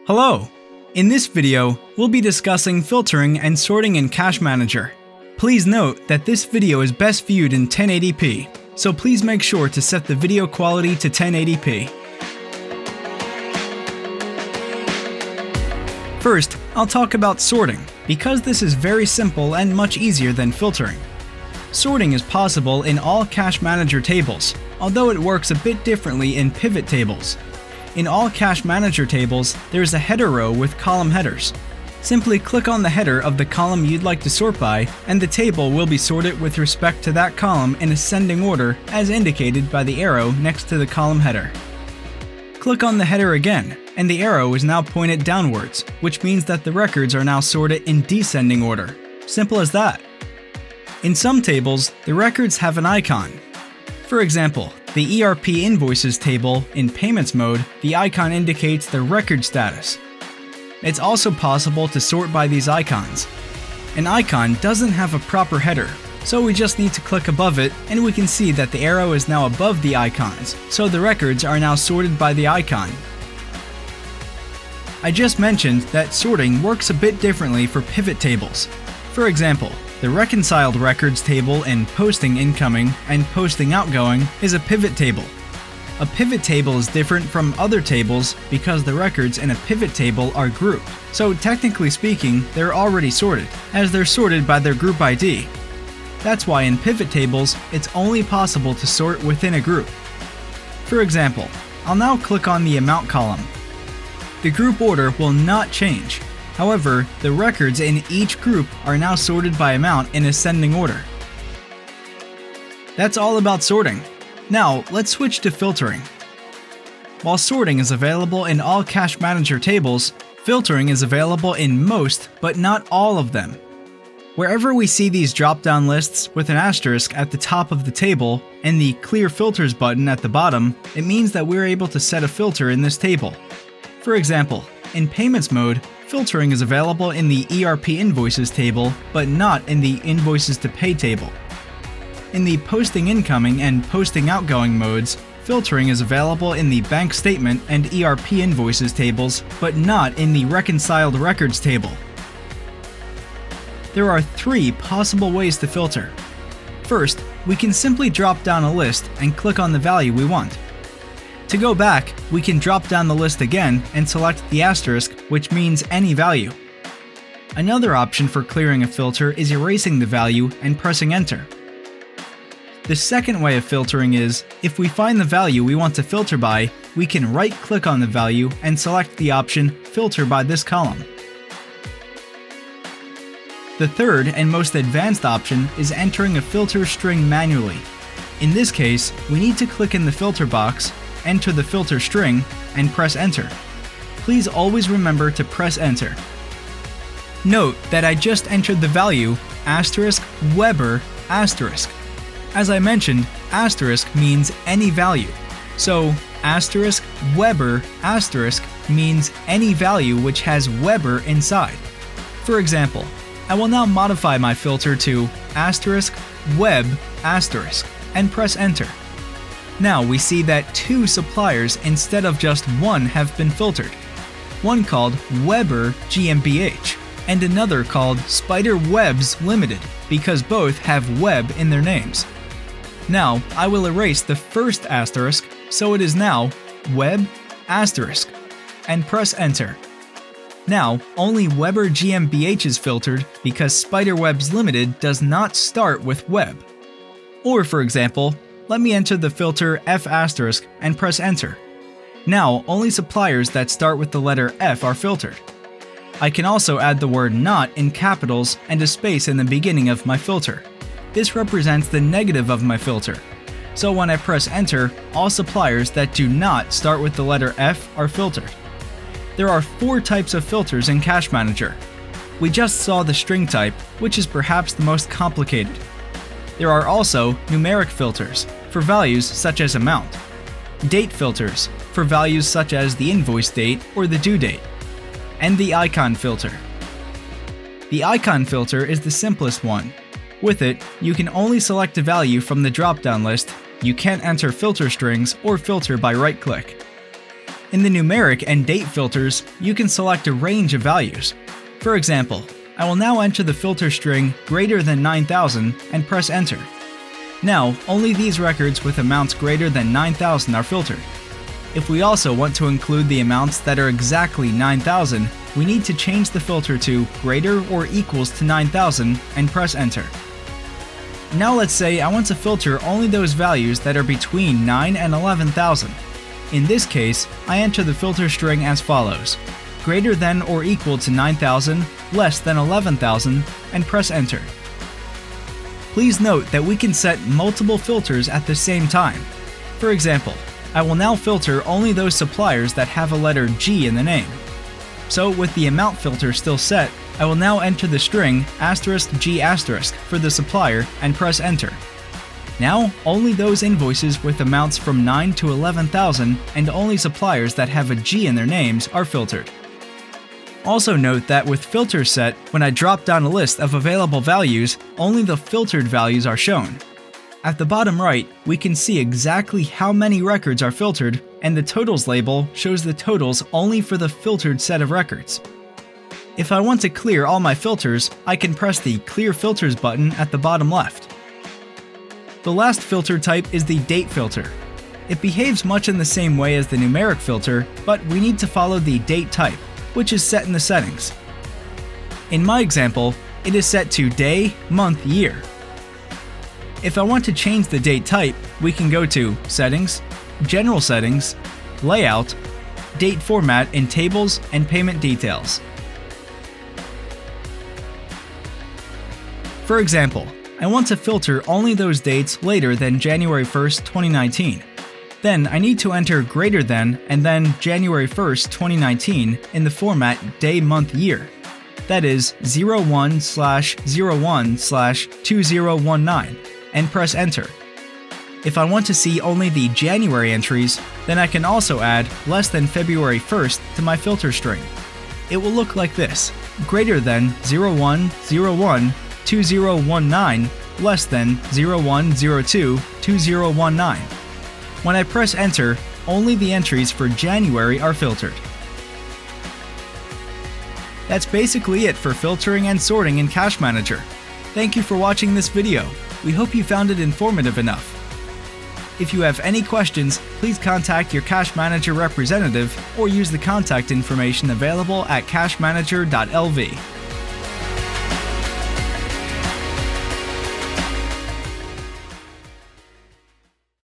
Hello! In this video, we'll be discussing filtering and sorting in CashManager. Please note that this video is best viewed in 1080p, so please make sure to set the video quality to 1080p. First, I'll talk about sorting, because this is very simple and much easier than filtering. Sorting is possible in all CashManager tables, although it works a bit differently in pivot tables. In all CashManager tables, there's a header row with column headers. Simply click on the header of the column you'd like to sort by, and the table will be sorted with respect to that column in ascending order as indicated by the arrow next to the column header. Click on the header again, and the arrow is now pointed downwards, which means that the records are now sorted in descending order. Simple as that. In some tables, the records have an icon. For example, the ERP invoices table, in payments mode, the icon indicates the record status. It's also possible to sort by these icons. An icon doesn't have a proper header, so we just need to click above it and we can see that the arrow is now above the icons, so the records are now sorted by the icon. I just mentioned that sorting works a bit differently for pivot tables. For example, the reconciled records table in posting incoming and posting outgoing is a pivot table. A pivot table is different from other tables because the records in a pivot table are grouped. So technically speaking, they're already sorted, as they're sorted by their group ID. That's why in pivot tables, it's only possible to sort within a group. For example, I'll now click on the amount column. The group order will not change. However, the records in each group are now sorted by amount in ascending order. That's all about sorting. Now, let's switch to filtering. While sorting is available in all CashManager tables, filtering is available in most, but not all of them. Wherever we see these drop-down lists with an asterisk at the top of the table and the Clear Filters button at the bottom, it means that we're able to set a filter in this table. For example, in payments mode, filtering is available in the ERP invoices table, but not in the invoices to pay table. In the posting incoming and posting outgoing modes, filtering is available in the bank statement and ERP invoices tables, but not in the reconciled records table. There are 3 possible ways to filter. First, we can simply drop down a list and click on the value we want. To go back, we can drop down the list again and select the asterisk, which means any value. Another option for clearing a filter is erasing the value and pressing enter. The second way of filtering is, if we find the value we want to filter by, we can right-click on the value and select the option Filter by this column. The third and most advanced option is entering a filter string manually. In this case, we need to click in the filter box, enter the filter string, and press enter. Please always remember to press enter. Note that I just entered the value *Weber**. As I mentioned, asterisk means any value. So *Weber* means any value which has Weber inside. For example, I will now modify my filter to *Web*, and press enter. Now we see that 2 suppliers instead of just 1 have been filtered. One called Weber GmbH and another called Spider Webs Limited because both have Web in their names. Now I will erase the first asterisk so it is now Web*, and press enter. Now only Weber GmbH is filtered because Spider Webs Limited does not start with Web. Or for example, let me enter the filter F* and press enter. Now, only suppliers that start with the letter F are filtered. I can also add the word not in capitals and a space in the beginning of my filter. This represents the negative of my filter. So when I press enter, all suppliers that do not start with the letter F are filtered. There are 4 types of filters in CashManager. We just saw the string type, which is perhaps the most complicated. There are also numeric filters, for values such as amount. Date filters, for values such as the invoice date or the due date. And the icon filter. The icon filter is the simplest one. With it, you can only select a value from the drop-down list. You can't enter filter strings or filter by right-click. In the numeric and date filters, you can select a range of values. For example, I will now enter the filter string greater than 9,000 and press enter. Now, only these records with amounts greater than 9,000 are filtered. If we also want to include the amounts that are exactly 9,000, we need to change the filter to greater or equals to 9,000 and press enter. Now let's say I want to filter only those values that are between 9 and 11,000. In this case, I enter the filter string as follows: greater than or equal to 9,000, less than 11,000, and press enter. Please note that we can set multiple filters at the same time. For example, I will now filter only those suppliers that have a letter G in the name. So with the amount filter still set, I will now enter the string *G* for the supplier and press enter. Now, only those invoices with amounts from 9 to 11,000 and only suppliers that have a G in their names are filtered. Also note that with filters set, when I drop down a list of available values, only the filtered values are shown. At the bottom right, we can see exactly how many records are filtered, and the totals label shows the totals only for the filtered set of records. If I want to clear all my filters, I can press the Clear Filters button at the bottom left. The last filter type is the date filter. It behaves much in the same way as the numeric filter, but we need to follow the date type, which is set in the settings. In my example, it is set to day, month, year. If I want to change the date type, we can go to Settings, General Settings, Layout, Date Format in Tables, and Payment Details. For example, I want to filter only those dates later than January 1st, 2019. Then I need to enter greater than and then January 1st, 2019 in the format day, month, year. That is 01/01/2019 and press enter. If I want to see only the January entries, then I can also add less than February 1st to my filter string. It will look like this: greater than 01/01/2019, less than 01/02/2019. When I press enter, only the entries for January are filtered. That's basically it for filtering and sorting in CashManager. Thank you for watching this video. We hope you found it informative enough. If you have any questions, please contact your CashManager representative or use the contact information available at cashmanager.lv.